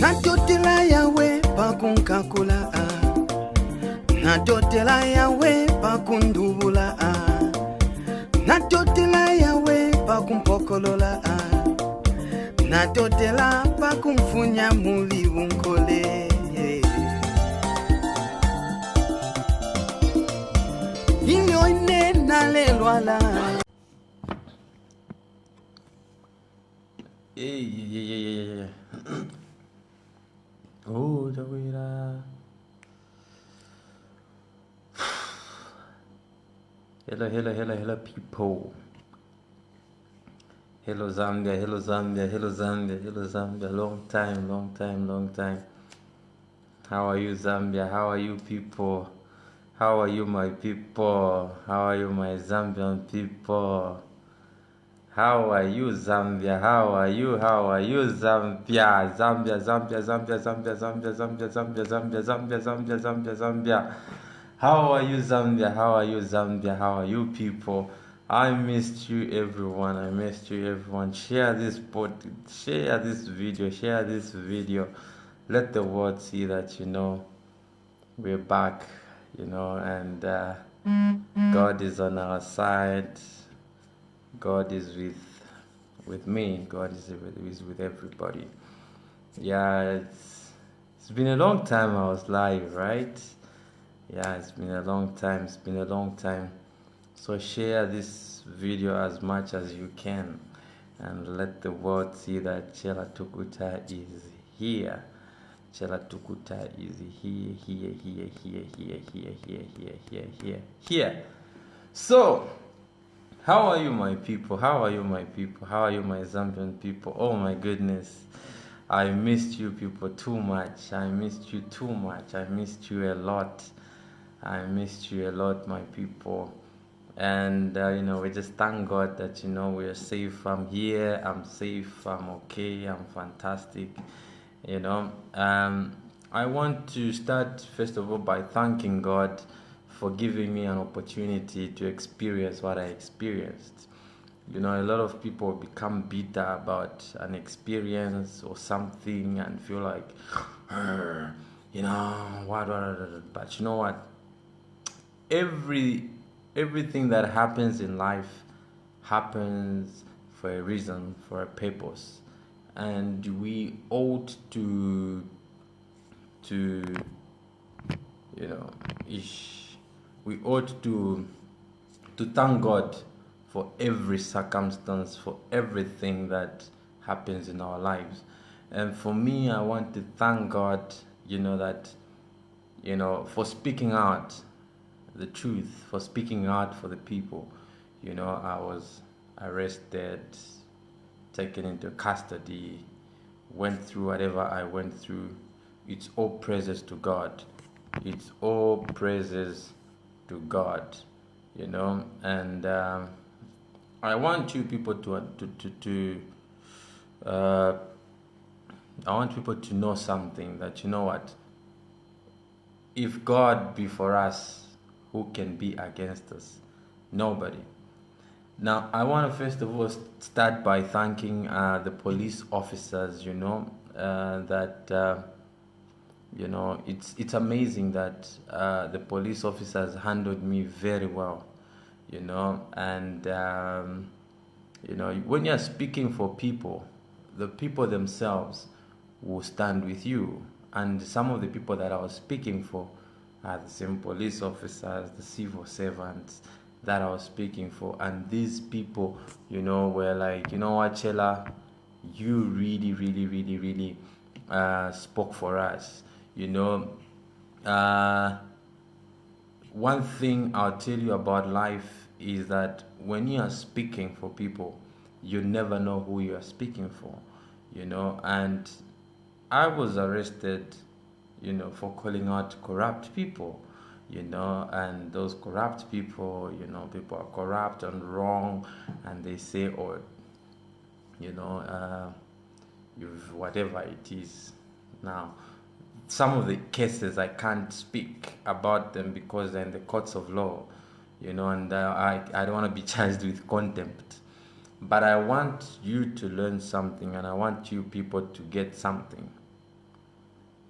Natotela yawe pakunkakula Natotela yawe pakundubula Natotela yawe pakumpokolola Natotela pakumfunya muli unkole Inyoine nalelwala Yeah. Oh, Jawira. Hello, people. Hello, Zambia. Long time. How are you, Zambia? How are you, people? How are you, my people? How are you, my Zambian people? How are you, Zambia? How are you, Zambia? Zambia. How are you, Zambia? How are you, people? I missed you, everyone. Share this video. Let the world see that, we're back, and God is on our side. God is with me. God is with everybody. Yeah, it's been a long time I was live, right? Yeah, it's been a long time. So share this video as much as you can and let the world see that Chellah Tukuta is here. Chellah Tukuta is here. So, how are you, my people? How are you, my Zambian people? Oh my goodness. I missed you people too much. I missed you a lot. My people. And, we just thank God that, we're safe. I'm here. I'm safe. I'm okay. I'm fantastic. I want to start, first of all, by thanking God for giving me an opportunity to experience what I experienced. A lot of people become bitter about an experience or something and feel like, but you know what? Everything that happens in life happens for a reason, for a purpose. And we ought to we ought to thank God for every circumstance, for everything that happens in our lives. And for me, I want to thank God, for speaking out the truth, for speaking out for the people. I was arrested, taken into custody, went through whatever I went through. It's all praises to God. And I want you people I want people to know something, that what, if God be for us, who can be against us? Nobody. Now, I want to first of all start by thanking the police officers, it's amazing that the police officers handled me very well, and, when you're speaking for people, the people themselves will stand with you. And some of the people that I was speaking for are the same police officers, the civil servants that I was speaking for. And these people, were like, what, Chellah, you really spoke for us. One thing I'll tell you about life is that when you are speaking for people, you never know who you are speaking for, and I was arrested, for calling out corrupt people, and those corrupt people, people are corrupt and wrong, and they say, you've whatever it is. Now, some of the cases I can't speak about them because they're in the courts of law, and I don't want to be charged with contempt. But I want you to learn something, and I want you people to get something.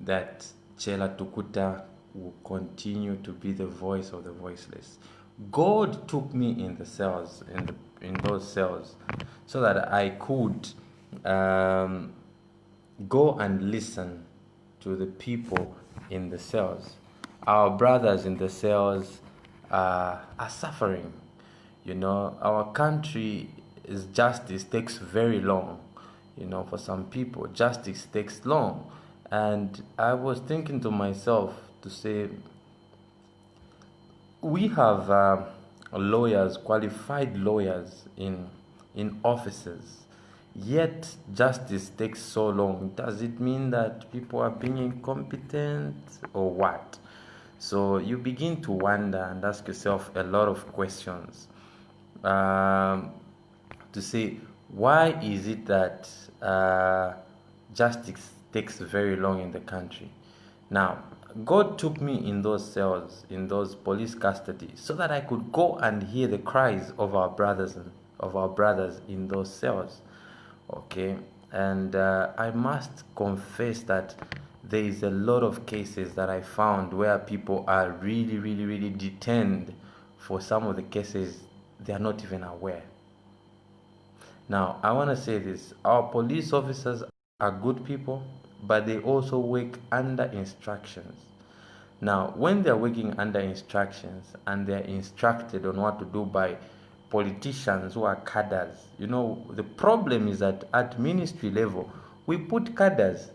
that Chellah Tukuta will continue to be the voice of the voiceless. God took me in the cells, in those cells, so that I could go and listen to the people in the cells. Our brothers in the cells are suffering. You know, our country's justice takes very long. You know, for some people, justice takes long. And I was thinking to myself to say, we have lawyers, qualified lawyers in offices, yet justice takes so long. Does it mean that people are being incompetent or what? So you begin to wonder and ask yourself a lot of questions to say, why is it that justice takes very long in the country? Now, God took me in those cells, in those police custody, so that I could go and hear the cries of our brothers in those cells. Okay, and I must confess that there is a lot of cases that I found where people are really, really, really detained for some of the cases they are not even aware. Now, I want to say this: our police officers are good people, but they also work under instructions. Now, when they're working under instructions and they're instructed on what to do by politicians who are cadres, you know, the problem is that at ministry level, we put cadres.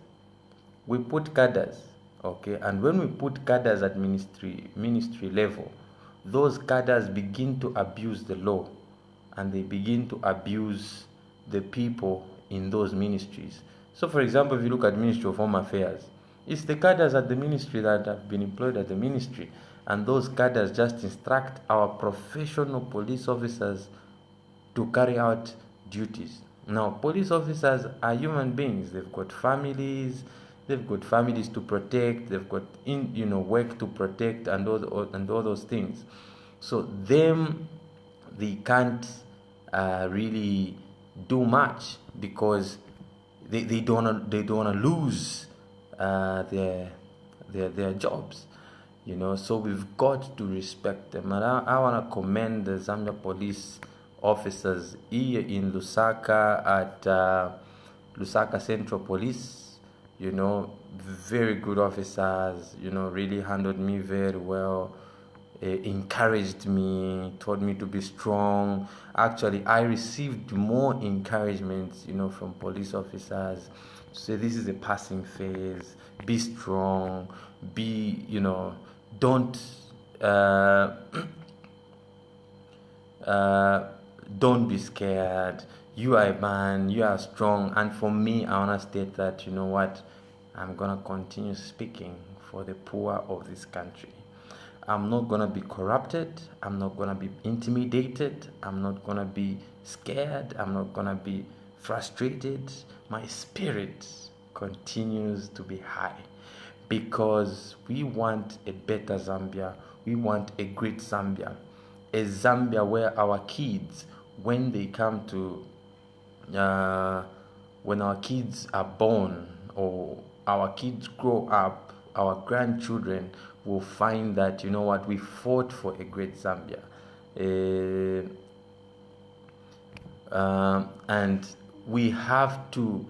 Okay? And when we put cadres at ministry level, those cadres begin to abuse the law and they begin to abuse the people in those ministries. So, for example, if you look at Ministry of Home Affairs, it's the cadres at the ministry that have been employed at the ministry, and those cadres just instruct our professional police officers to carry out duties. Now, police officers are human beings. They've got families. They've got families to protect. They've got work to protect and all those things. So they can't really do much because they don't want to lose their jobs, you know. So we've got to respect them, and I want to commend the Zambia police officers here in Lusaka at Lusaka Central Police. You know, very good officers. You know, really handled me very well. Encouraged me, told me to be strong. Actually, I received more encouragement, you know, from police officers to say this is a passing phase. Be strong. Be, you know, don't don't be scared. You are a man. You are strong. And for me, I want to state that, you know what, I'm gonna continue speaking for the poor of this country. I'm not going to be corrupted. I'm not going to be intimidated. I'm not going to be scared. I'm not going to be frustrated. My spirit continues to be high because we want a better Zambia. We want a great Zambia. A Zambia where our kids, when they come to, when our kids are born or our kids grow up, our grandchildren will find that, you know what, we fought for a great Zambia. And we have to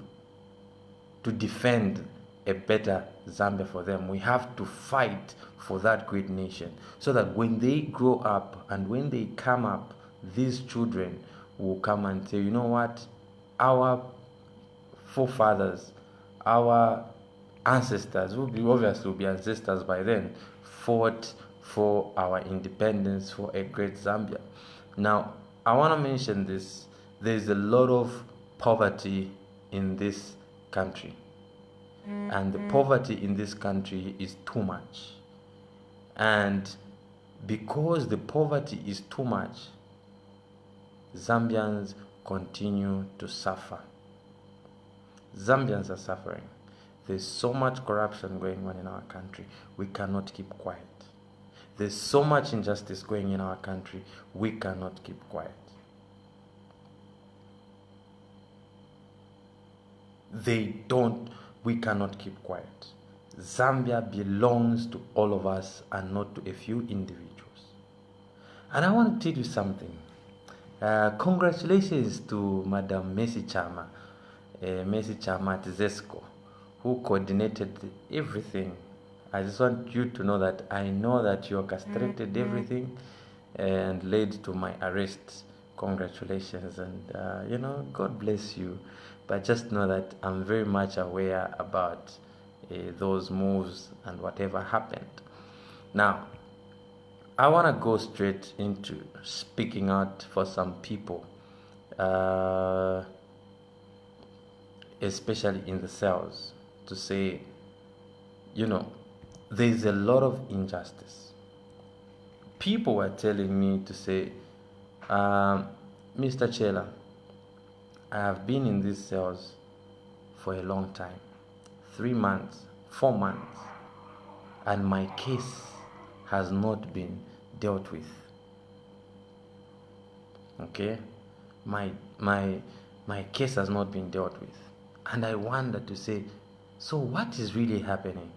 defend a better Zambia for them. We have to fight for that great nation so that when they grow up and when they come up, these children will come and say, you know what, our forefathers, our ancestors, will be ancestors by then, fought for our independence, for a great Zambia. Now, I want to mention this. There's a lot of poverty in this country. And the poverty in this country is too much. And because the poverty is too much, Zambians continue to suffer. Zambians are suffering. There's so much corruption going on in our country. We cannot keep quiet. There's so much injustice going in our country. We cannot keep quiet. We cannot keep quiet. Zambia belongs to all of us and not to a few individuals. And I want to tell you something. Congratulations to Madam Messi Chama, Messi Chama Tizesco, who coordinated everything. I just want you to know that I know that you orchestrated everything and led to my arrest. Congratulations, and God bless you. But just know that I'm very much aware about those moves and whatever happened. Now, I want to go straight into speaking out for some people, especially in the cells, to say, there's a lot of injustice. People were telling me to say, Mr. Chellah, I have been in these cells for a long time, 3 months, 4 months, and my case has not been dealt with. Okay, my case has not been dealt with, and I wonder to say, so what is really happening?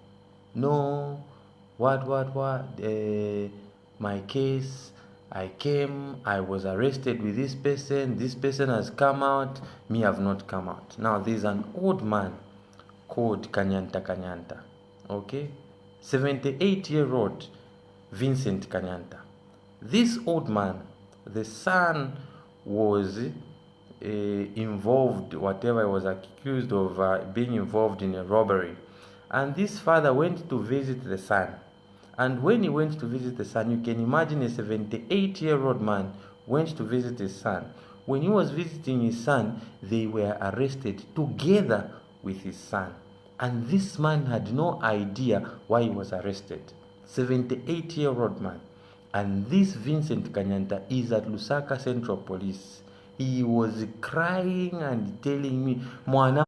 No, what? My case, I came, I was arrested with this person has come out, me have not come out. Now there's an old man called Kanyanta, okay, 78-year-old Vincent Kanyanta. This old man, the son was involved, whatever he was accused of, being involved in a robbery. And this father went to visit the son. And when he went to visit the son, you can imagine a 78-year-old man went to visit his son. When he was visiting his son, they were arrested together with his son. And this man had no idea why he was arrested. 78-year-old man. And this Vincent Kanyanta is at Lusaka Central Police. He was crying and telling me, Mwana,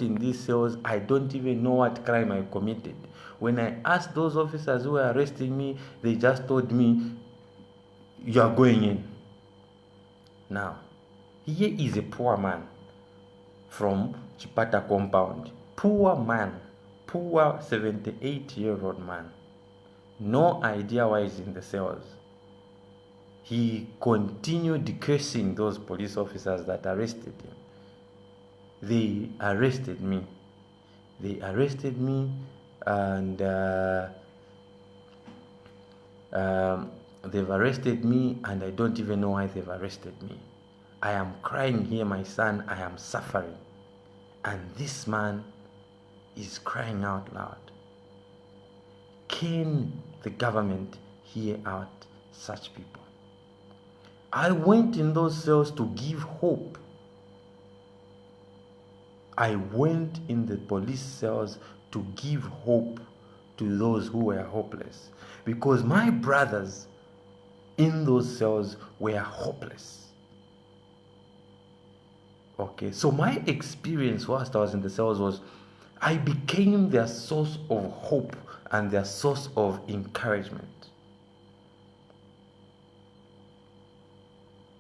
in these cells, I don't even know what crime I committed. When I asked those officers who were arresting me, they just told me, you are going in. Now, here is a poor man from Chipata compound. Poor man, poor 78-year-old man. No idea why he's in the cells. He continued cursing those police officers that arrested him. They arrested me. And they've arrested me, and I don't even know why they've arrested me. I am crying here, my son, I am suffering. And this man is crying out loud. Can the government hear out such people? I went in those cells to give hope. I went in the police cells to give hope to those who were hopeless. Because my brothers in those cells were hopeless. Okay, so my experience whilst I was in the cells was I became their source of hope and their source of encouragement.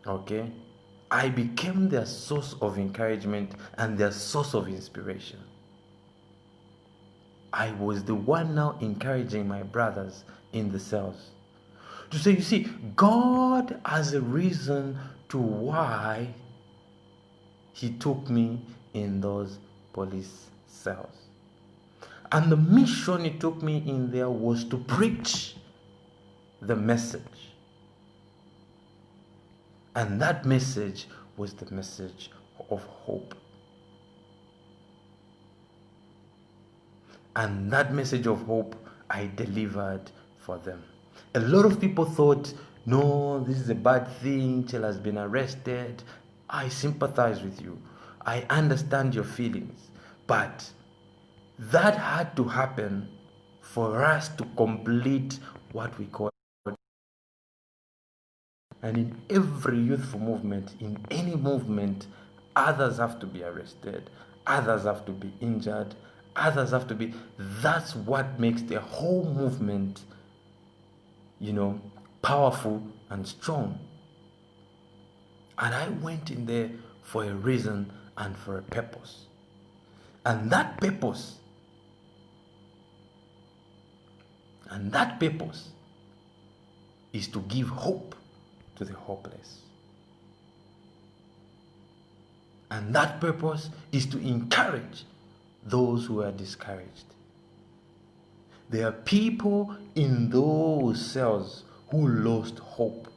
Okay, I became their source of encouragement and their source of inspiration. I was the one now encouraging my brothers in the cells to say, you see, God has a reason to why He took me in those police cells. And the mission He took me in there was to preach the message. And that message was the message of hope. And that message of hope I delivered for them. A lot of people thought, no, this is a bad thing, Chellah has been arrested. I sympathize with you. I understand your feelings. But that had to happen for us to complete what we call. And in every youthful movement, in any movement, others have to be arrested, others have to be injured, others have to be. That's what makes the whole movement, powerful and strong. And I went in there for a reason and for a purpose. And that purpose And that purpose is to give hope to the hopeless. And that purpose is to encourage those who are discouraged. There are people in those cells who lost hope.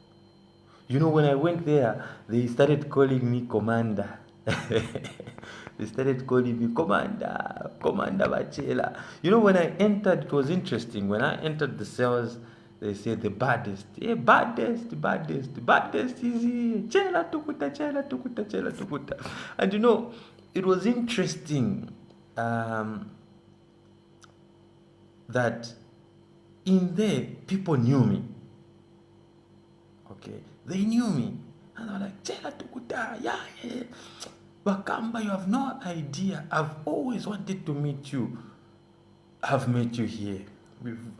You know, when I went there, they started calling me Commander. They started calling me Commander Chellah. You know, when I entered, it was interesting. When I entered the cells, they said the baddest. Yeah, baddest is here. Chellah Tukuta. And you know, it was interesting that in there, people knew me. Okay, they knew me. And they were like, Chellah Tukuta, yeah. Bakamba, you have no idea. I've always wanted to meet you. I've met you here.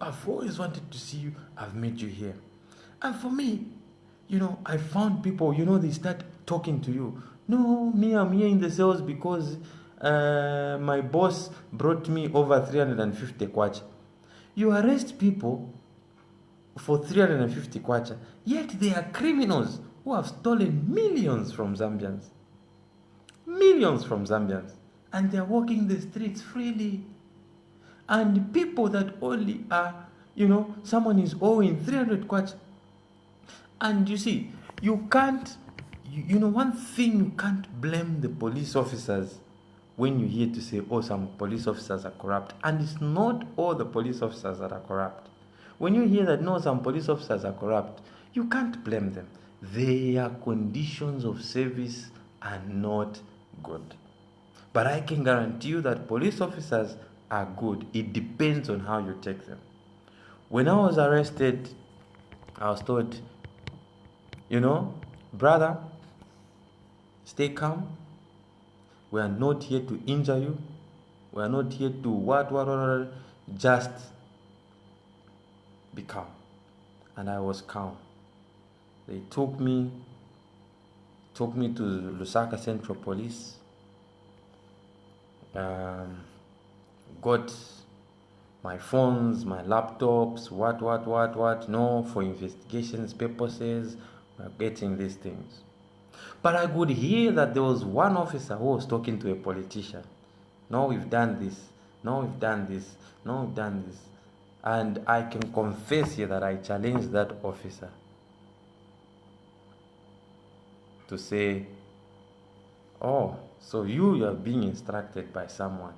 I've always wanted to see you. I've met you here. And for me, you know, I found people, you know, they start talking to you. No, me, I'm here in the cells because my boss brought me over 350 kwacha. You arrest people for 350 kwacha, yet they are criminals who have stolen millions from Zambians. Millions from Zambians. And they're walking the streets freely. And people that only are, you know, someone is owing 300 kwacha. And you see, you can't, you know, one thing you can't blame the police officers when you hear to say, oh, some police officers are corrupt. And it's not all the police officers that are corrupt. When you hear that, no, some police officers are corrupt, you can't blame them. Their conditions of service are not good. But I can guarantee you that police officers are good. It depends on how you take them. When I was arrested, I was told, you know, brother, stay calm. We are not here to injure you. We are not here to what, just be calm. And I was calm. They took me to Lusaka Central Police. Got my phones, my laptops, what, no, for investigations purposes, we're getting these things. But I could hear that there was one officer who was talking to a politician. No, we've done this. No, we've done this. No, we've done this. And I can confess here that I challenged that officer to say, oh, so you are being instructed by someone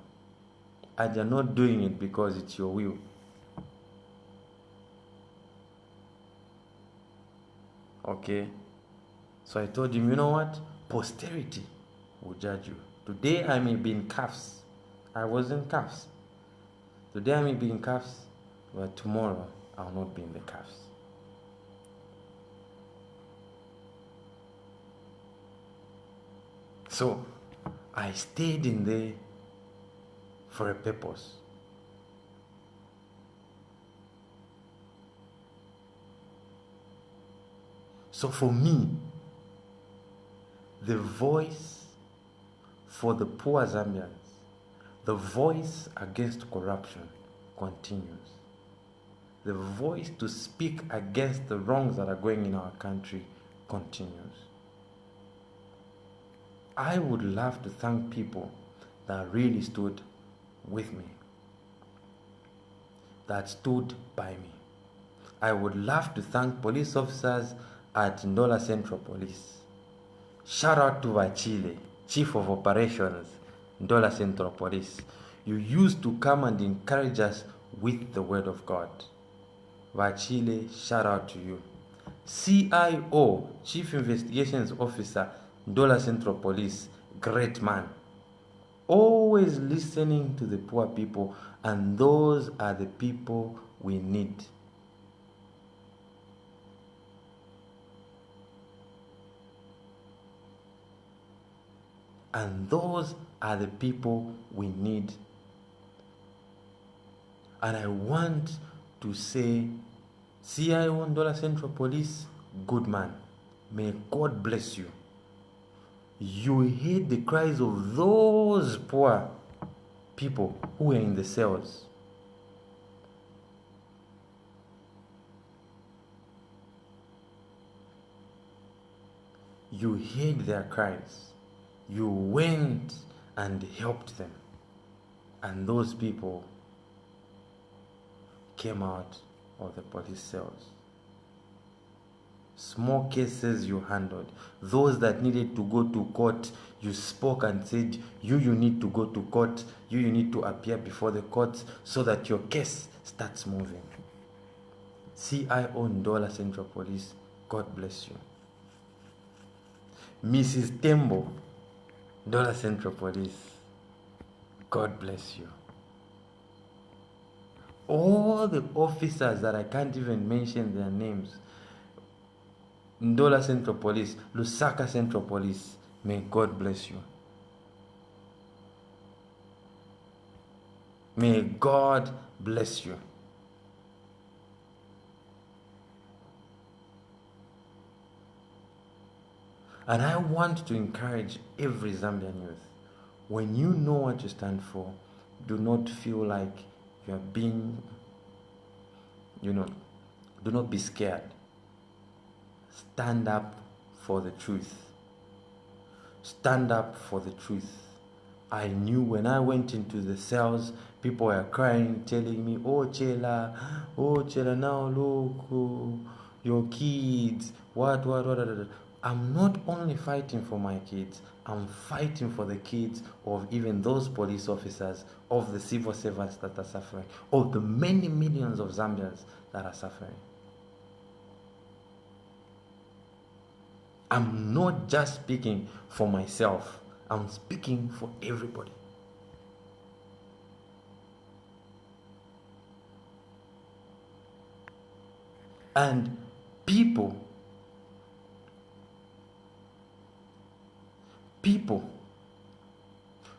and you're not doing it because it's your will. Okay. So I told him, you know what? Posterity will judge you. Today I may be in cuffs. I was in cuffs. Today I may be in cuffs, but tomorrow I will not be in the cuffs. So I stayed in there for a purpose. So for me, the voice for the poor Zambians, the voice against corruption continues. The voice to speak against the wrongs that are going in our country continues. I would love to thank people that really stood with me, that stood by me. I would love to thank police officers at Ndola Central Police. Shout out to Vachile, Chief of Operations, Ndola Central Police. You used to come and encourage us with the word of God. Vachile, shout out to you. CIO, Chief Investigations Officer, Ndola Central Police, great man. Always listening to the poor people, and those are the people we need. And those are the people we need. And I want to say, CIO Ndola Central Police, good man. May God bless you. You heard the cries of those poor people who were in the cells. You heard their cries. You went and helped them. And those people came out of the police cells. Small cases you handled. Those that needed to go to court, you spoke and said, you need to go to court. You need to appear before the court so that your case starts moving. CIO Ndola Central Police, God bless you. Mrs. Tembo, Ndola Central Police, God bless you. All the officers that I can't even mention their names, Ndola Central Police, Lusaka Central Police, may God bless you. May God bless you. And I want to encourage every Zambian youth, when you know what you stand for, do not feel like you are being, do not be scared. Stand up for the truth. Stand up for the truth. I knew when I went into the cells, people were crying, telling me, oh Chellah, now look, your kids, what. I'm not only fighting for my kids, I'm fighting for the kids of even those police officers, of the civil servants that are suffering, of the many millions of Zambians that are suffering. I'm not just speaking for myself, I'm speaking for everybody. And people,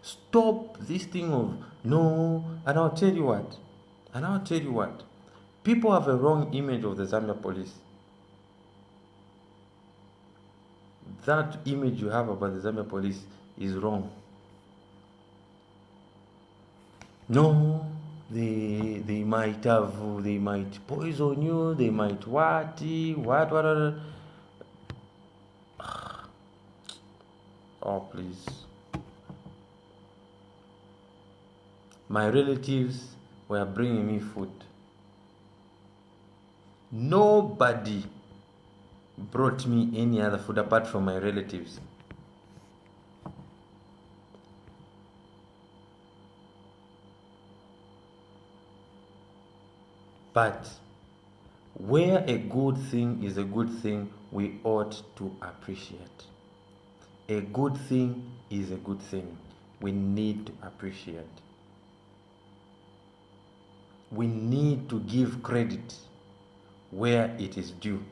stop this thing of no, and I'll tell you what, people have a wrong image of the Zambia police. That image you have about the Zambia police is wrong. No, they might poison you, they might what. Oh, please. My relatives were bringing me food. Nobody brought me any other food apart from my relatives. But where a good thing is a good thing, we ought to appreciate. A good thing is a good thing. We need to appreciate. We need to give credit where it is due.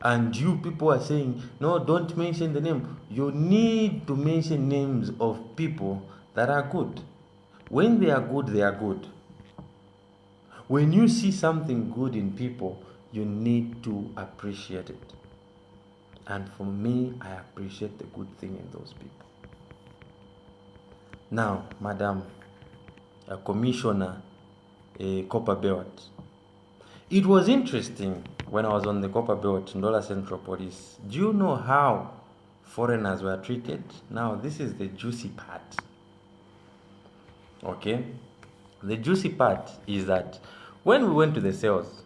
And you people are saying, no, don't mention the name. You need to mention names of people that are good. When they are good, they are good. When you see something good in people, you need to appreciate it. And for me, I appreciate the good thing in those people. Now, Madam Commissioner Copper Belt, it was interesting when I was on the Copper Belt, Ndola Central Police. Do you know how foreigners were treated? Now, this is the juicy part. Okay? The juicy part is that when we went to the cells,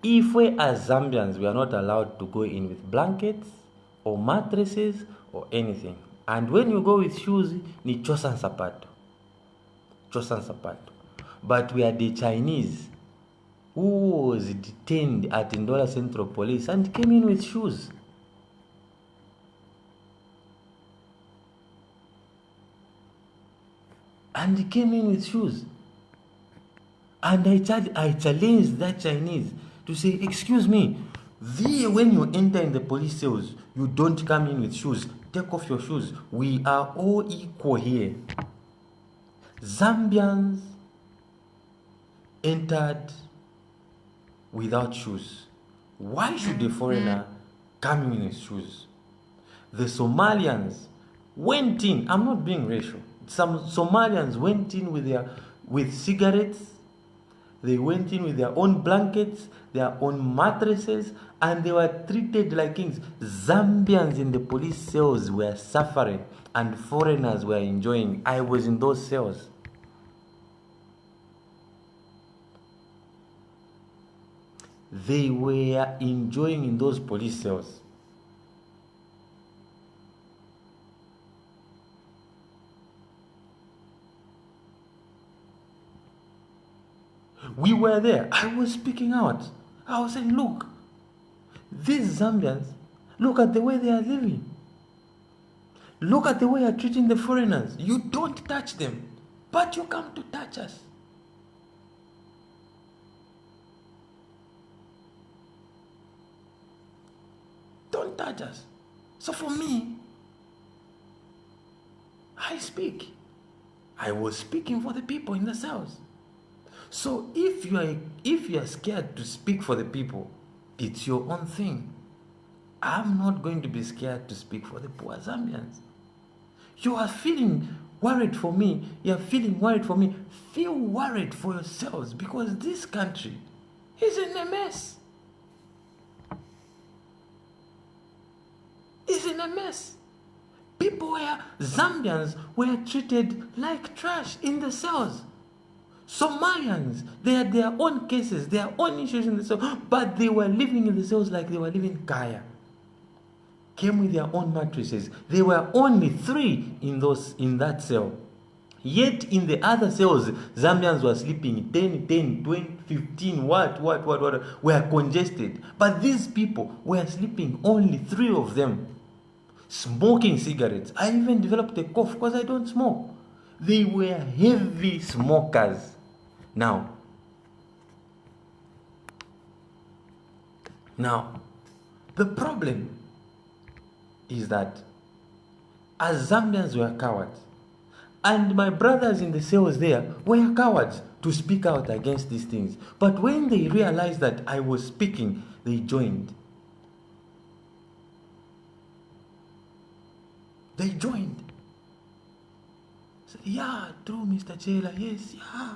if we as Zambians were not allowed to go in with blankets or mattresses or anything, and when you go with shoes, ni chosan sapato. But we are the Chinese who was detained at Ndola Central Police and came in with shoes. And he came in with shoes. And I challenged that Chinese to say, excuse me, when you enter in the police cells, you don't come in with shoes. Take off your shoes. We are all equal here. Zambians entered without shoes. Why should a foreigner come in with shoes? The Somalians went in. I'm not being racial. Some Somalians went in with cigarettes. They went in with their own blankets, their own mattresses, and they were treated like kings. Zambians in the police cells were suffering, and foreigners were enjoying. I was in those cells. They were enjoying in those police cells. We were there. I was speaking out. I was saying, look, these Zambians, look at the way they are living. Look at the way you are treating the foreigners. You don't touch them, but you come to touch us. Don't touch us. So for me, I speak. I was speaking for the people in the cells. So if you are scared to speak for the people, it's your own thing. I'm not going to be scared to speak for the poor Zambians. You are feeling worried for me. You are feeling worried for me. Feel worried for yourselves, because this country is in a mess. It's in a mess. Zambians were treated like trash in the cells. Somalians, they had their own cases, their own issues in the cells, but they were living in the cells like they were living in Kaya. Came with their own mattresses. There were only 3 in that cell. Yet in the other cells, Zambians were sleeping 10, 20, 15, what, were congested. But these people were sleeping, only 3 of them, smoking cigarettes. I even developed a cough because I don't smoke. They were heavy smokers. Now, the problem is that as Zambians were cowards, and my brothers in the cells there were cowards to speak out against these things. But when they realized that I was speaking, they joined. They joined. Said, yeah, true, Mr. Chellah. Yes, yeah.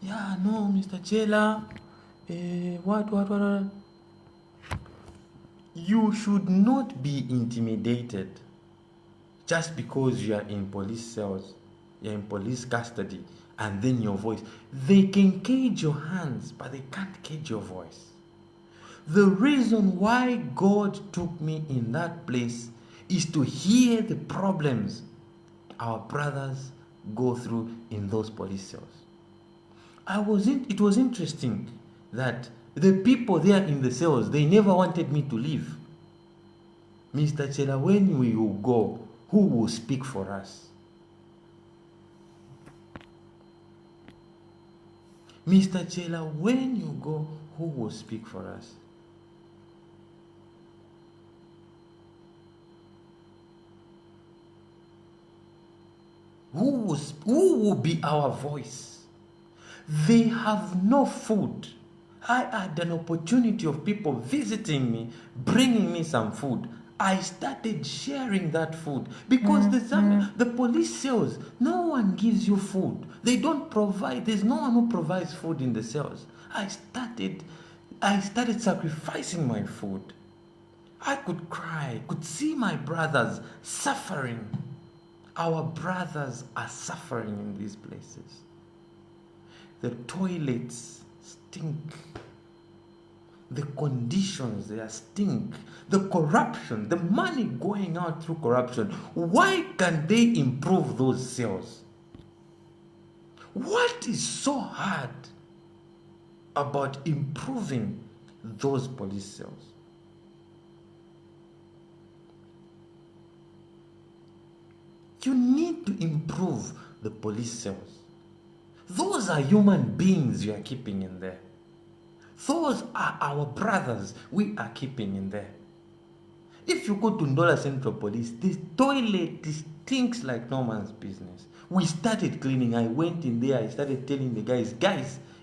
Yeah, no, Mr. Chellah. What? You should not be intimidated just because you are in police cells, you're in police custody, and then your voice. They can cage your hands, but they can't cage your voice. The reason why God took me in that place is to hear the problems our brothers go through in those police cells. It was interesting that the people there in the cells, they never wanted me to leave. Mr. Chellah, when we will go, who will speak for us? Mr. Chellah, when you go, who will speak for us? Who will be our voice? They have no food. I had an opportunity of people visiting me, bringing me some food. I started sharing that food because the police cells, no one gives you food. They don't provide. There's no one who provides food in the cells. I started sacrificing my food. I could cry, could see my brothers suffering. Our brothers are suffering in these places. The toilets stink. The conditions, they stink. The corruption, the money going out through corruption. Why can't they improve those cells? What is so hard about improving those police cells? You need to improve the police cells. Those are human beings you are keeping in there. Those are our brothers we are keeping in there. If you go to Ndola Central Police, this toilet stinks like no man's business. We started cleaning. I went in there. I started telling the guys,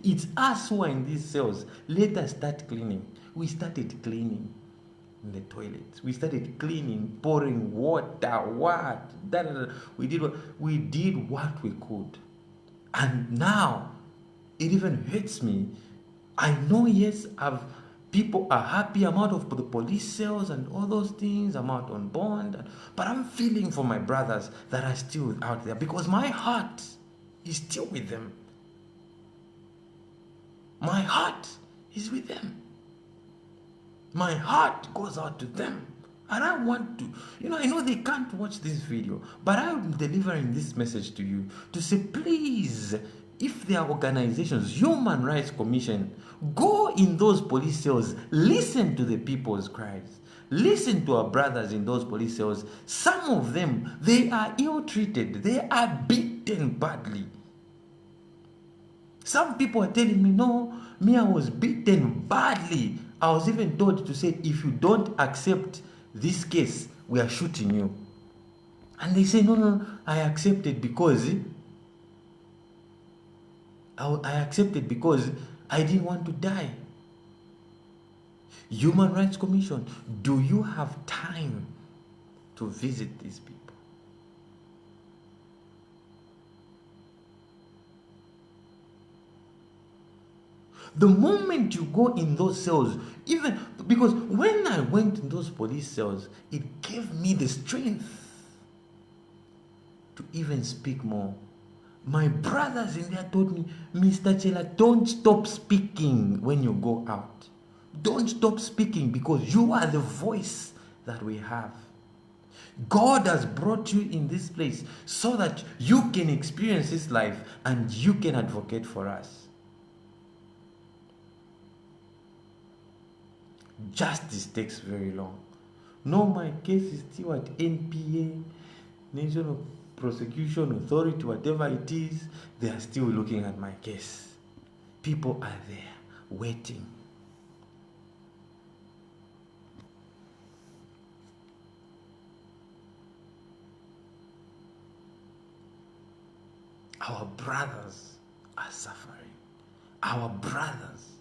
it's us who are in these cells. Let us start cleaning. We started cleaning in the toilets. We started cleaning, pouring water, We did what we could. And now It even hurts me. I know, yes, people are happy. I'm out of the police cells and all those things. I'm out on bond. But I'm feeling for my brothers that are still out there because my heart is still with them. My heart is with them. My heart goes out to them. And I want to, I know they can't watch this video, but I'm delivering this message to you to say, please, if there are organizations, Human Rights Commission, go in those police cells, listen to the people's cries. Listen to our brothers in those police cells. Some of them, they are ill-treated. They are beaten badly. Some people are telling me, no, me, I was beaten badly. I was even told to say, if you don't accept this case, we are shooting you. And they say, no, I accepted because I didn't want to die. Human Rights Commission, do you have time to visit these people? The moment you go in those cells, even because when I went in those police cells, it gave me the strength to even speak more. My brothers in there told me, Mr. Chellah, don't stop speaking when you go out. Don't stop speaking because you are the voice that we have. God has brought you in this place so that you can experience His life and you can advocate for us. Justice takes very long. No, my case is still at NPA, National Prosecution Authority, whatever it is, they are still looking at my case. People are there waiting. Our brothers are suffering. Our brothers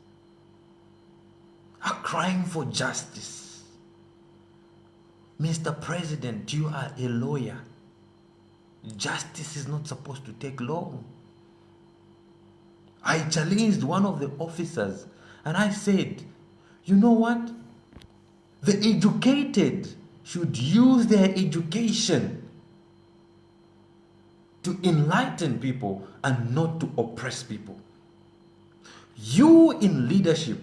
are crying for justice. Mr. President, you are a lawyer. Justice is not supposed to take long. I challenged one of the officers and I said, you know what? The educated should use their education to enlighten people and not to oppress people. You in leadership,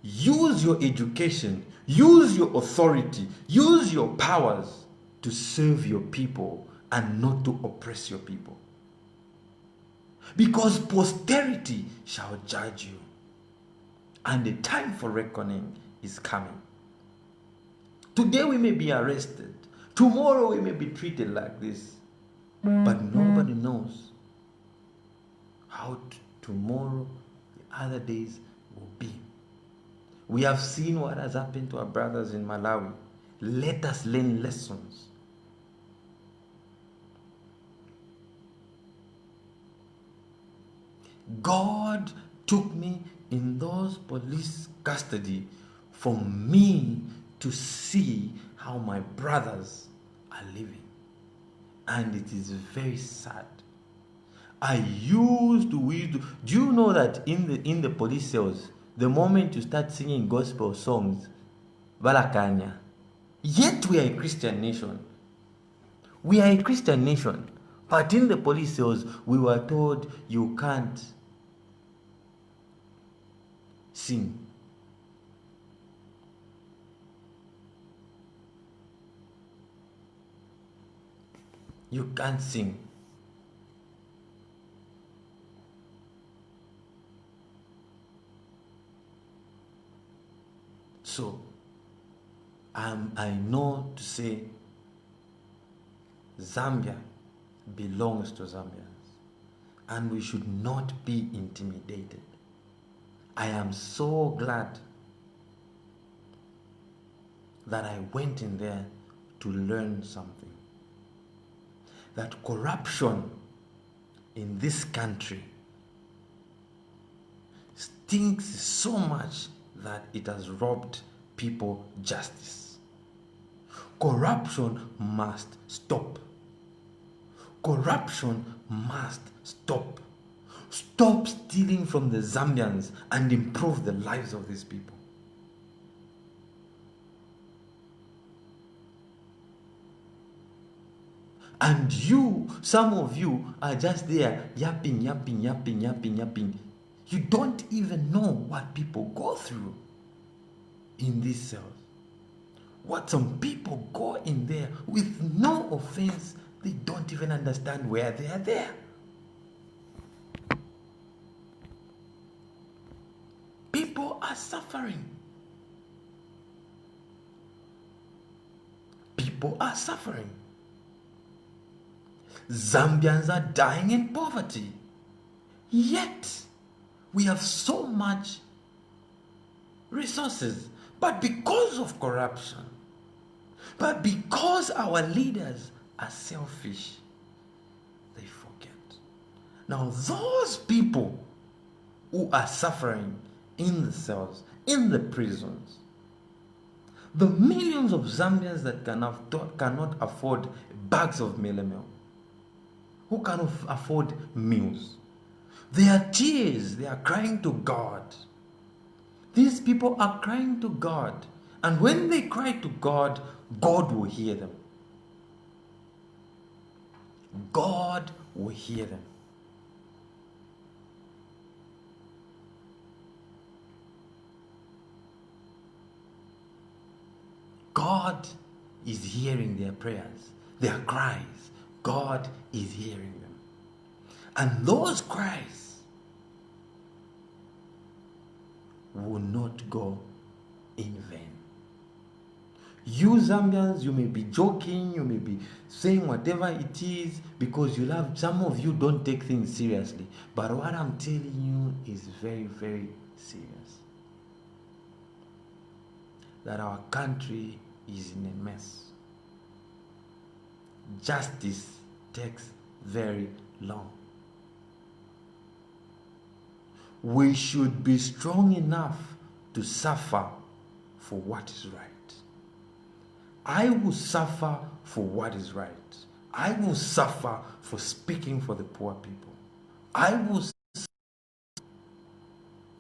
use your education, use your authority, use your powers to serve your people and not to oppress your people. Because posterity shall judge you. And the time for reckoning is coming. Today we may be arrested. Tomorrow we may be treated like this. But nobody knows how tomorrow, the other days will be. We have seen what has happened to our brothers in Malawi. Let us learn lessons. God took me in those police custody for me to see how my brothers are living. And it is very sad. I used to, do you know that in the police cells, the moment you start singing gospel songs, Balakanya, yet we are a Christian nation. We are a Christian nation. But in the police cells, we were told you can't sing. You can't sing. So, I know to say Zambia belongs to Zambians and we should not be intimidated. I am so glad that I went in there to learn something. That corruption in this country stinks so much that it has robbed people justice. Corruption must stop. Corruption must stop. stop stealing from the Zambians and improve the lives of these people. And you, some of you are just there yapping. You don't even know what people go through in these cells. What some people go in there with no offense, they don't even understand where they are there. People are suffering. People are suffering. Zambians are dying in poverty. Yet, we have so much resources. But because of corruption, but because our leaders are selfish, they forget. Now, those people who are suffering in the cells, in the prisons, the millions of Zambians that cannot afford bags of meal, who cannot afford meals, their tears, they are crying to God. These people are crying to God. And when they cry to God, God will hear them. God will hear them. God is hearing their prayers, their cries. God is hearing them. And those cries will not go in vain. You Zambians, you may be joking, you may be saying whatever it is because you love. Some of you don't take things seriously. But what I'm telling you is very, very serious. That our country is in a mess. Justice takes very long. We should be strong enough to suffer for what is right. I will suffer for what is right. I will suffer for speaking for the poor people. I will suffer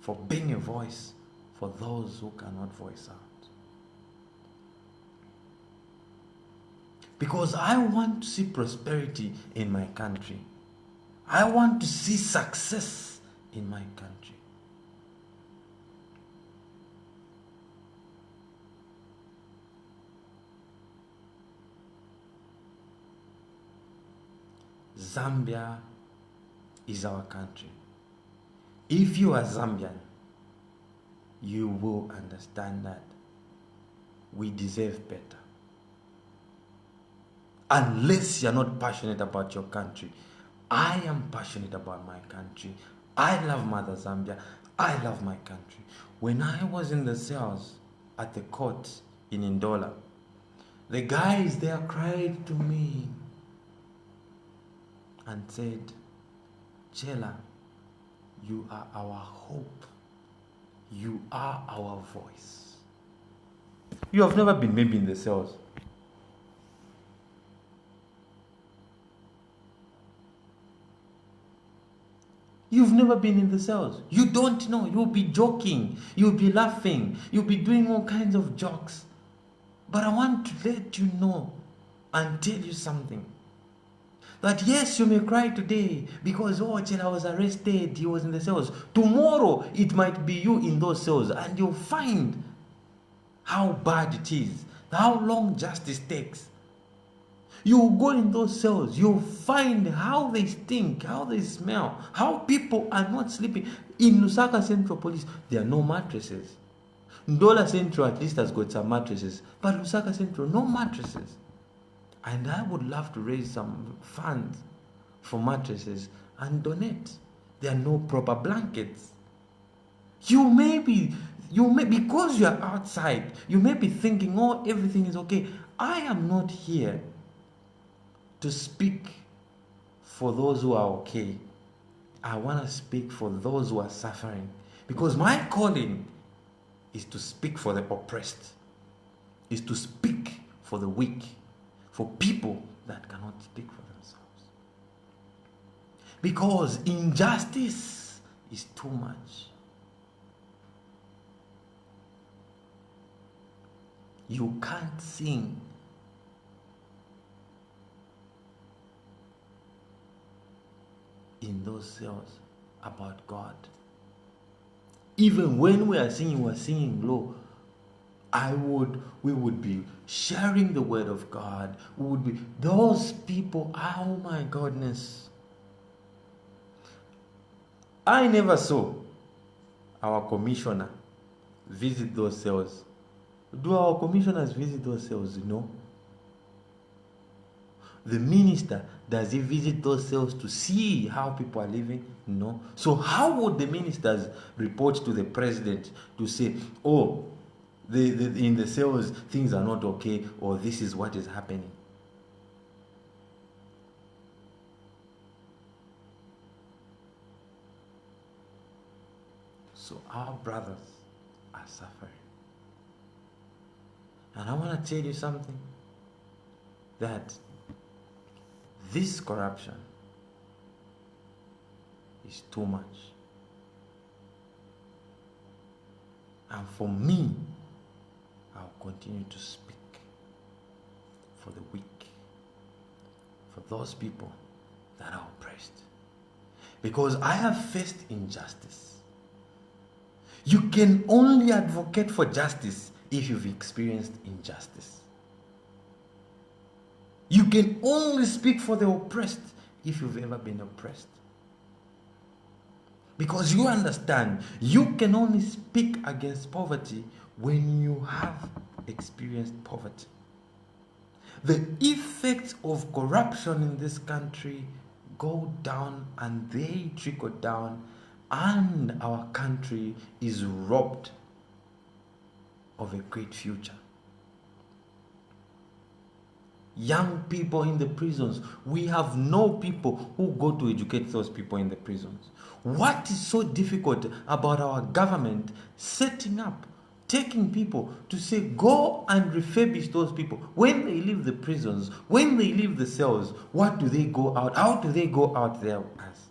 for being a voice for those who cannot voice out. Because I want to see prosperity in my country. I want to see success in my country. Zambia is our country. If you are Zambian, you will understand that we deserve better. Unless you're not passionate about your country. I am passionate about my country. I love Mother Zambia. I love my country. When I was in the cells at the court in Ndola, the guys there cried to me and said, Chellah, you are our hope. You are our voice. You have never been maybe in the cells. You've never been in the cells. You don't know. You'll be joking. You'll be laughing. You'll be doing all kinds of jokes. But I want to let you know and tell you something. That yes, you may cry today because, oh, Chellah was arrested. He was in the cells. Tomorrow, it might be you in those cells. And you'll find how bad it is. How long justice takes. You go in those cells, you'll find how they stink, how they smell, how people are not sleeping. In Lusaka Central Police, there are no mattresses. Ndola Central at least has got some mattresses, but Lusaka Central, no mattresses. And I would love to raise some funds for mattresses and donate. There are no proper blankets. Because you are outside, you may be thinking, oh, everything is okay. I am not here to speak for those who are okay. I want to speak for those who are suffering. Because my calling is to speak for the oppressed, is to speak for the weak, for people that cannot speak for themselves. Because injustice is too much. You can't sing in those cells about God. Even when we're singing low. We would be sharing the word of God. We would be, those people, oh my goodness. I never saw our commissioner visit those cells. Do our commissioners visit those cells? No. The minister, does he visit those cells to see how people are living? No. So how would the ministers report to the president to say, oh, in the cells things are not okay, or this is what is happening? So our brothers are suffering. And I want to tell you something, that this corruption is too much. And for me, I'll continue to speak for the weak, for those people that are oppressed. Because I have faced injustice. You can only advocate for justice if you've experienced injustice. You can only speak for the oppressed if you've ever been oppressed. Because you understand, you can only speak against poverty when you have experienced poverty. The effects of corruption in this country go down and they trickle down, and our country is robbed of a great future. Young people in the prisons, we have no people who go to educate those people in the prisons. What is so difficult about our government setting up, taking people to say, go and refurbish those people? When they leave the prisons, when they leave the cells, what do they go out? How do they go out there as?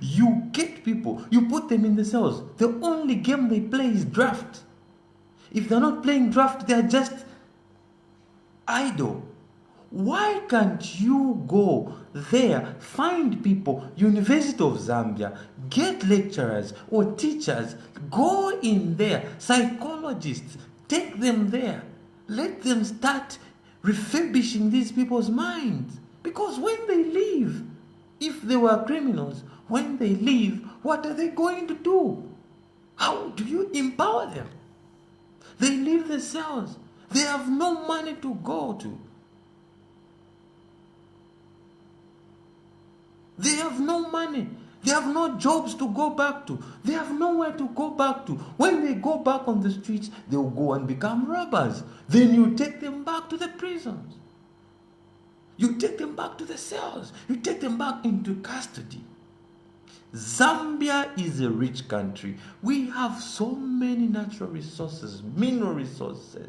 You get people, you put them in the cells. The only game they play is draft. If they're not playing draft, they're just idle. Why can't you go there, find people, University of Zambia, get lecturers or teachers, go in there, psychologists, take them there. Let them start refurbishing these people's minds. Because when they leave, if they were criminals, when they leave, what are they going to do? How do you empower them? They leave the cells. They have no money to go to. They have no money. They have no jobs to go back to. They have nowhere to go back to. When they go back on the streets, they'll go and become robbers. Then you take them back to the prisons. You take them back to the cells. You take them back into custody. Zambia is a rich country. We have so many natural resources, mineral resources.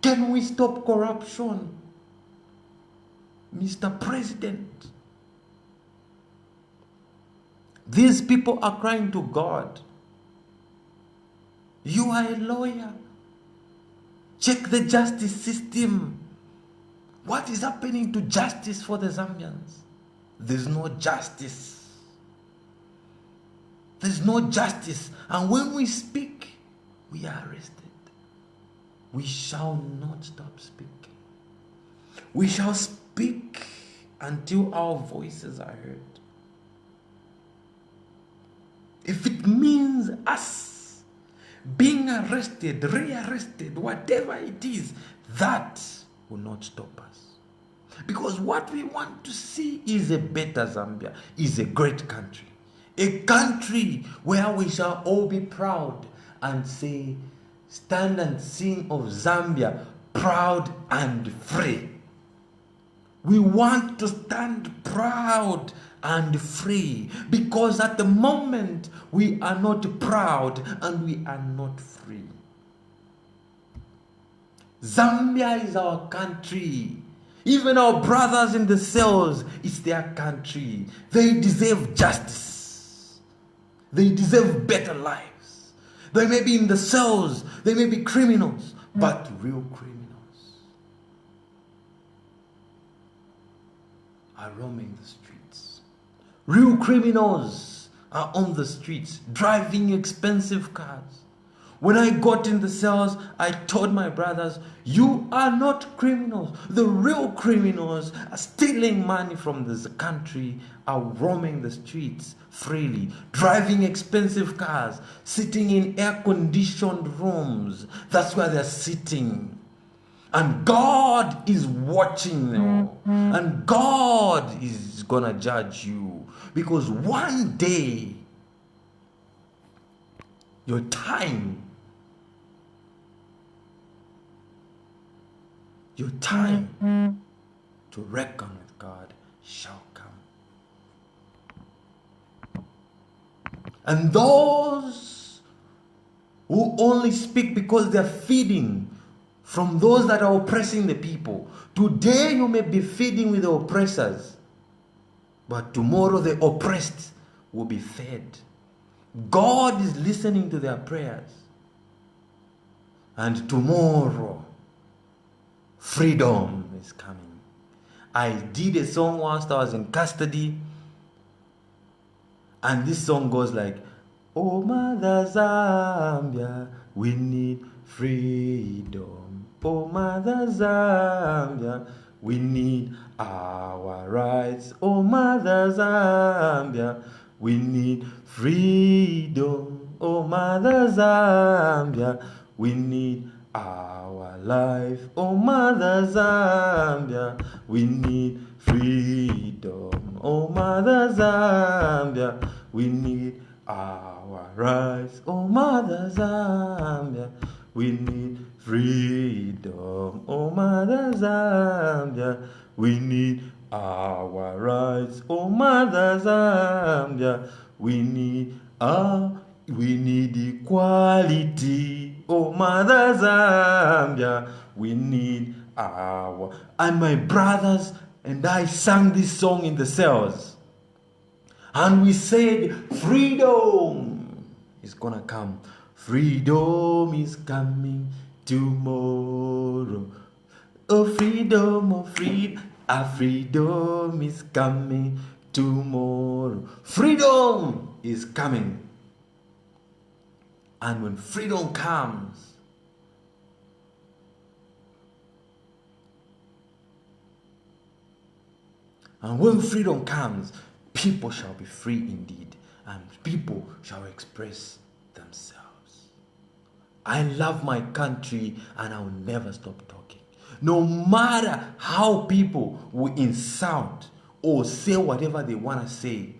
Can we stop corruption? Mr. President, these people are crying to God. You are a lawyer. Check the justice system. What is happening to justice for the Zambians? There's no justice. There's no justice. And when we speak, we are arrested. We shall not stop speaking. We shall speak until our voices are heard. If it means us being arrested, rearrested, whatever it is, that will not stop us. Because what we want to see is a better Zambia, is a great country. A country where we shall all be proud and say, stand and sing of Zambia, proud and free. We want to stand proud and free, because at the moment we are not proud and we are not free. Zambia is our country. Even our brothers in the cells, it's their country. They deserve justice. They deserve better lives. They may be in the cells, they may be criminals, but real criminals are roaming the streets. Real criminals are on the streets, driving expensive cars. When I got in the cells, I told my brothers, you are not criminals. The real criminals are stealing money from this country, are roaming the streets freely, driving expensive cars, sitting in air-conditioned rooms. That's where they're sitting. And God is watching them. And God is gonna judge you. Because one day, your time to reckon with God shall come. And those who only speak because they're feeding from those that are oppressing the people. Today you may be feeding with the oppressors, but tomorrow the oppressed will be fed. God is listening to their prayers. And tomorrow, freedom is coming. I did a song whilst I was in custody, and this song goes like, oh Mother Zambia, we need freedom. Oh Mother Zambia, we need our rights. Oh Mother Zambia, we need freedom. Oh Mother Zambia, we need our life. Oh Mother Zambia, we need freedom. Oh Mother Zambia, we need our rights. Oh Mother Zambia, we need freedom. Oh Mother Zambia, we need our rights. Oh Mother Zambia, we need equality. Oh Mother Zambia, we need our. And my brothers and I sang this song in the cells, and we said, freedom is gonna come. Freedom is coming tomorrow. Oh freedom, oh freedom, freedom is coming tomorrow. Freedom is coming. And when freedom comes, people shall be free indeed, and people shall express themselves. I love my country, and I will never stop talking. No matter how people will insult or say whatever they want to say,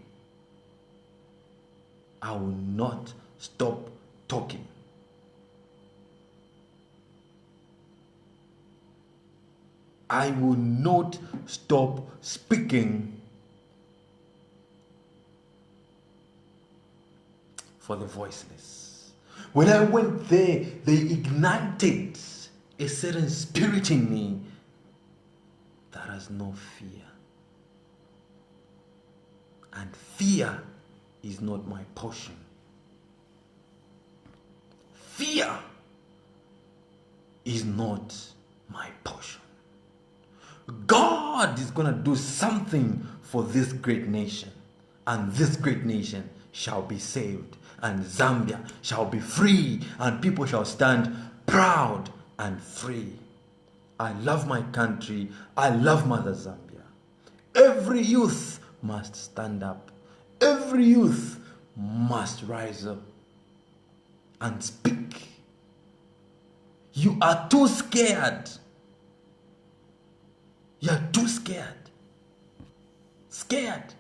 I will not stop talking. I will not stop speaking for the voiceless. When I went there, they ignited a certain spirit in me that has no fear. And fear is not my portion. Fear is not my portion. God is going to do something for this great nation, and this great nation shall be saved, and Zambia shall be free, and people shall stand proud and free. I love my country. I love Mother Zambia. Every youth must stand up. Every youth must rise up and speak. You are too scared. You are too scared. Scared.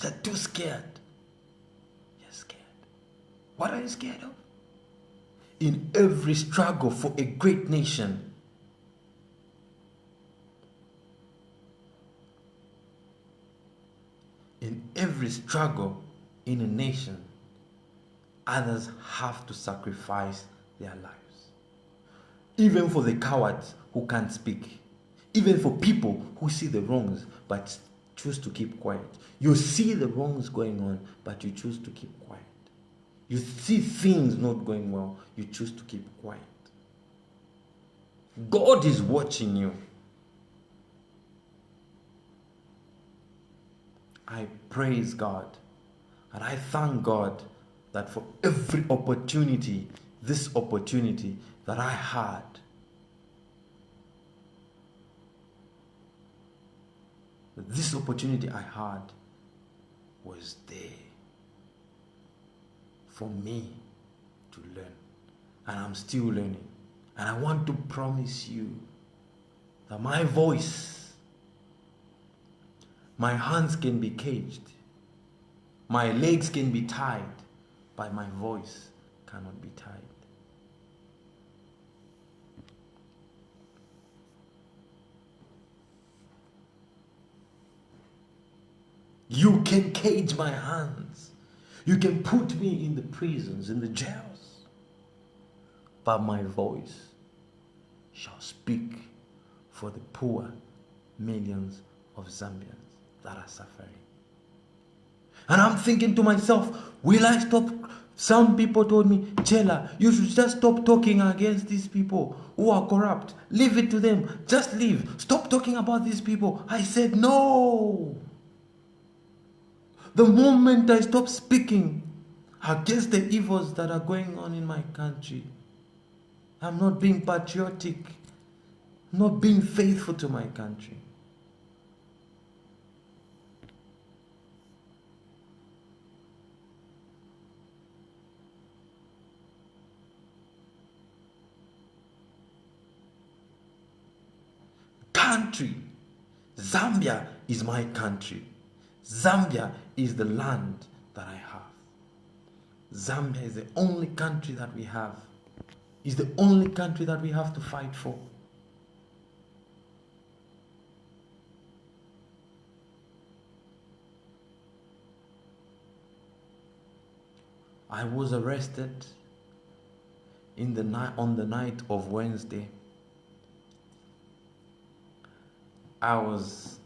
You're too scared. You're scared. What are you scared of? In every struggle for a great nation, in every struggle in a nation, others have to sacrifice their lives. Even for the cowards who can't speak. Even for people who see the wrongs but choose to keep quiet. You see the wrongs going on, but you choose to keep quiet. You see things not going well, you choose to keep quiet. God is watching you. I praise God and I thank God that for every opportunity, this opportunity that I had, this opportunity I had was there for me to learn. And I'm still learning. And I want to promise you that my voice, my hands can be caged, my legs can be tied, but my voice cannot be tied. You can cage my hands. You can put me in the prisons, in the jails. But my voice shall speak for the poor millions of Zambians that are suffering. And I'm thinking to myself, will I stop? Some people told me, Chellah, you should just stop talking against these people who are corrupt. Leave it to them. Just leave. Stop talking about these people. I said, no. The moment I stop speaking against the evils that are going on in my country, I'm not being patriotic, not being faithful to my country. Country. Zambia is my country. Zambia is the land that I have. Zambia is the only country that we have. Is the only country that we have to fight for. I was arrested on the night of Wednesday. I was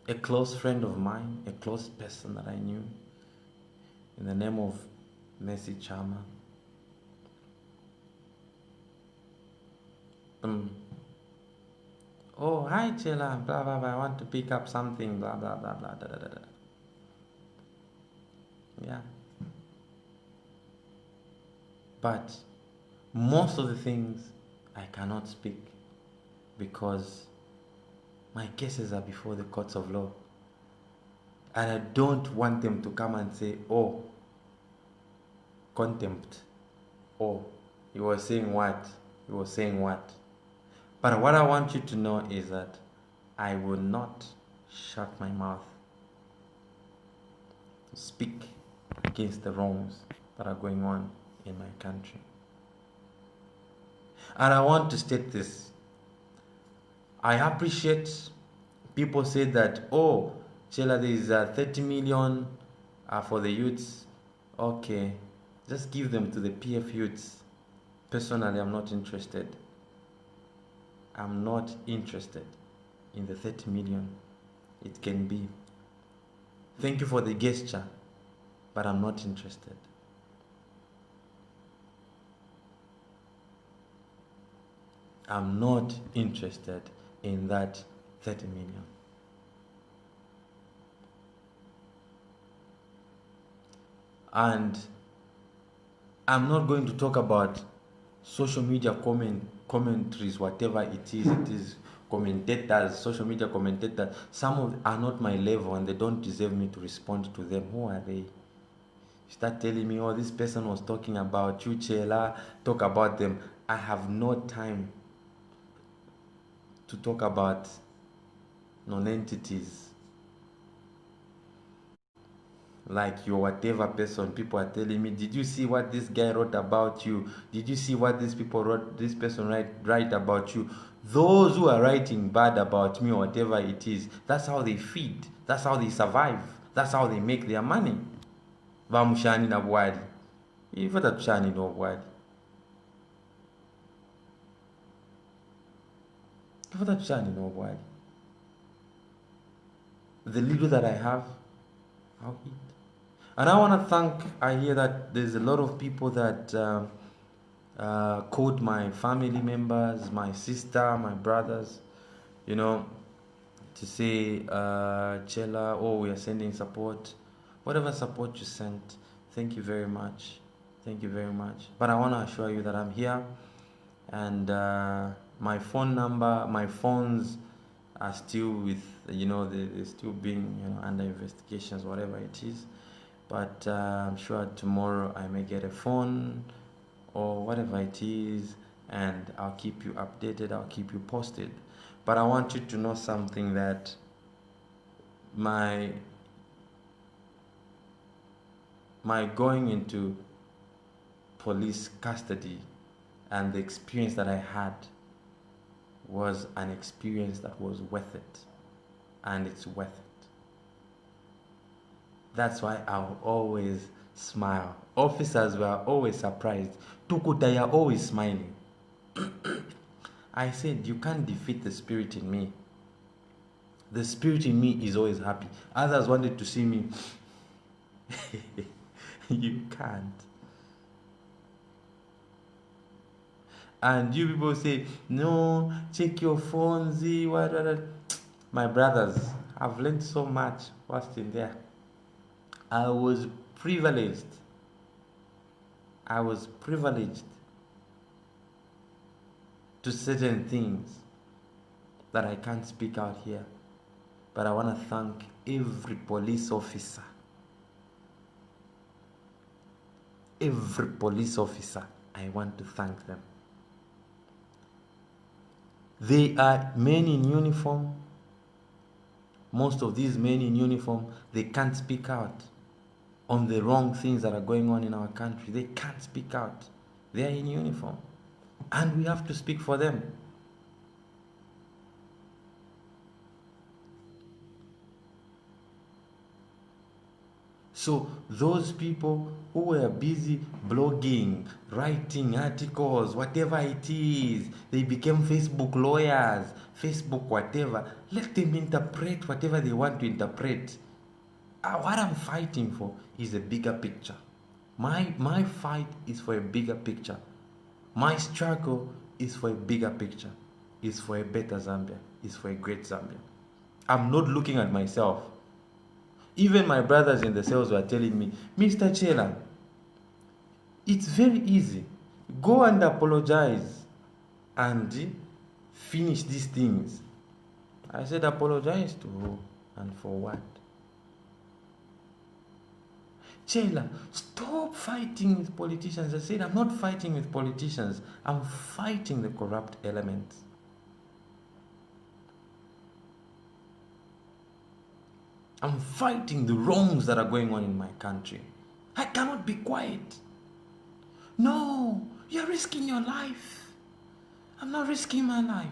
a close friend of mine, a close person that I knew, in the name of Messi Chama. Oh, hi Chellah, blah blah blah, I want to pick up something, blah blah blah blah, da da da da. Yeah. But most of the things I cannot speak because my cases are before the courts of law. And I don't want them to come and say, oh, contempt. Oh, he was saying what? He was saying what? But what I want you to know is that I will not shut my mouth to speak against the wrongs that are going on in my country. And I want to state this. I appreciate people say that, oh, Chellah, there is 30 million for the youths. Okay, just give them to the PF youths. Personally, I'm not interested. I'm not interested in the 30 million. It can be. Thank you for the gesture, but I'm not interested. I'm not interested in that 30 million. And I'm not going to talk about social media commentaries, whatever it is commentators, social media commentators. Some of them are not my level and they don't deserve me to respond to them. Who are they? You start telling me, oh, this person was talking about you, Chellah, talk about them. I have no time to talk about non-entities like your whatever person. People are telling me, did you see what this guy wrote about you? Did you see what this person write about you? Those who are writing bad about me or whatever it is, that's how they feed, that's how they survive, that's how they make their money. vamushani na bwali ife tatushani no bwali ife tatushani no bwali. The little that I have, I'll eat. And I want to thank, I hear that there's a lot of people that called my family members, my sister, my brothers, you know, to say, Chellah, oh, we are sending support. Whatever support you sent, thank you very much. Thank you very much. But I want to assure you that I'm here, and my phone number, my phones are still with, you know, they're still being, you know, under investigations, whatever it is. But I'm sure tomorrow I may get a phone or whatever it is, and I'll keep you updated, I'll keep you posted. But I want you to know something, that my going into police custody and the experience that I had was an experience that was worth it, and it's worth it. That's why I'll always smile. Officers were always surprised. Tukuta, you're always smiling. I said, you can't defeat the spirit in me. The spirit in me is always happy. Others wanted to see me. You can't. And you people say, no, check your phones. What. My brothers, I've learned so much whilst in there. I was privileged. I was privileged to certain things that I can't speak out here. But I want to thank every police officer. Every police officer, I want to thank them. They are men in uniform. Most of these men in uniform, they can't speak out on the wrong things that are going on in our country. They can't speak out. They are in uniform, and we have to speak for them. So those people who were busy blogging, writing articles, whatever it is, they became Facebook lawyers, Facebook whatever, let them interpret whatever they want to interpret. What I'm fighting for is a bigger picture. My fight is for a bigger picture. My struggle is for a bigger picture. It's for a better Zambia. It's for a great Zambia. I'm not looking at myself. Even my brothers in the cells were telling me, Mr. Chellah, it's very easy. Go and apologize and finish these things. I said, apologize to who and for what? Chellah, stop fighting with politicians. I said, I'm not fighting with politicians. I'm fighting the corrupt elements. I'm fighting the wrongs that are going on in my country. I cannot be quiet. No, you're risking your life. I'm not risking my life.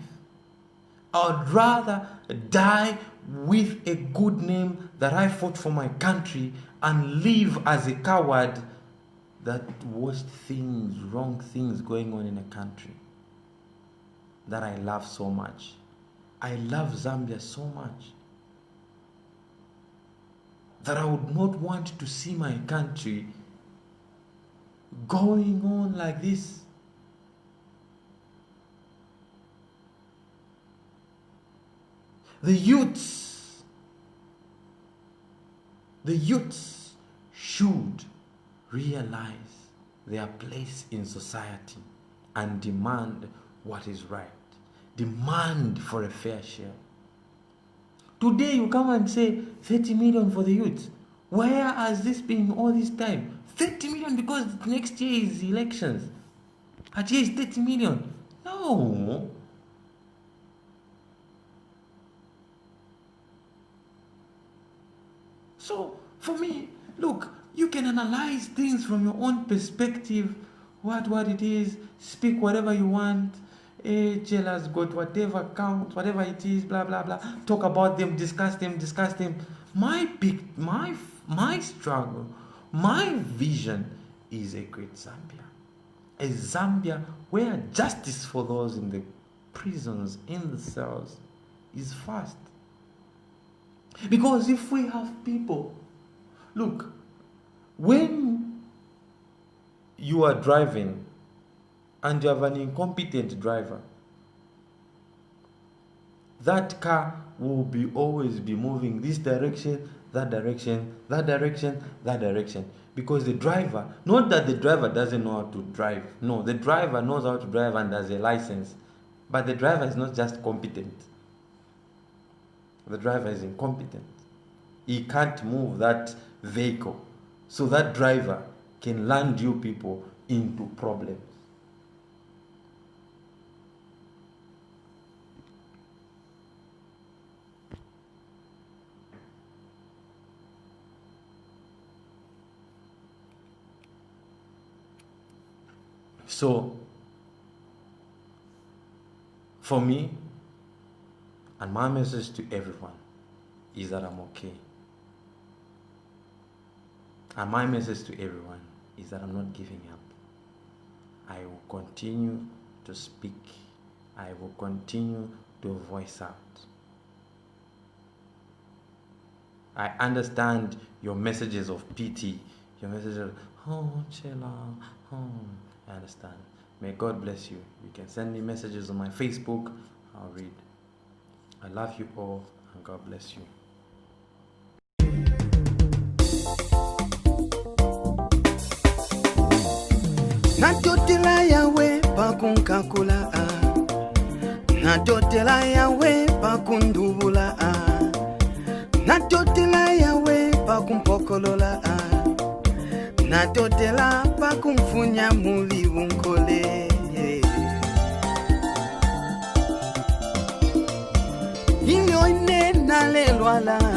I'd rather die with a good name that I fought for my country and live as a coward that watched things, wrong things going on in a country that I love so much. I love Zambia so much that I would not want to see my country going on like this. The youths should realize their place in society and demand what is right. Demand for a fair share. Today you come and say 30 million for the youth. Where has this been all this time? 30 million because next year is elections. At year is 30 million. No. So, for me, look, you can analyze things from your own perspective, what it is, speak whatever you want. Chellah's got whatever count, whatever it is, blah, blah, blah. Talk about them, discuss them. My struggle, My vision is a great Zambia. A Zambia where justice for those in the prisons, in the cells, is fast. Because if we have people, look, when you are driving and you have an incompetent driver, that car will always be moving this direction, that direction, that direction, that direction. Because the driver, not that the driver doesn't know how to drive. No, the driver knows how to drive and has a license. But the driver is not just competent. The driver is incompetent. He can't move that vehicle. So that driver can land you people into problems. So, for me, and my message to everyone is that I'm okay. And my message to everyone is that I'm not giving up. I will continue to speak. I will continue to voice out. I understand your messages of pity, your messages of, oh, Chellah, oh, I understand. May God bless you. You can send me messages on my Facebook. I'll read. I love you all, and God bless you. Natotela yawe pakunkakula natotela yawe pakundubula natotela yawe pakumpokolola natotela pakumfunya muli unkole inyo ine nalelwala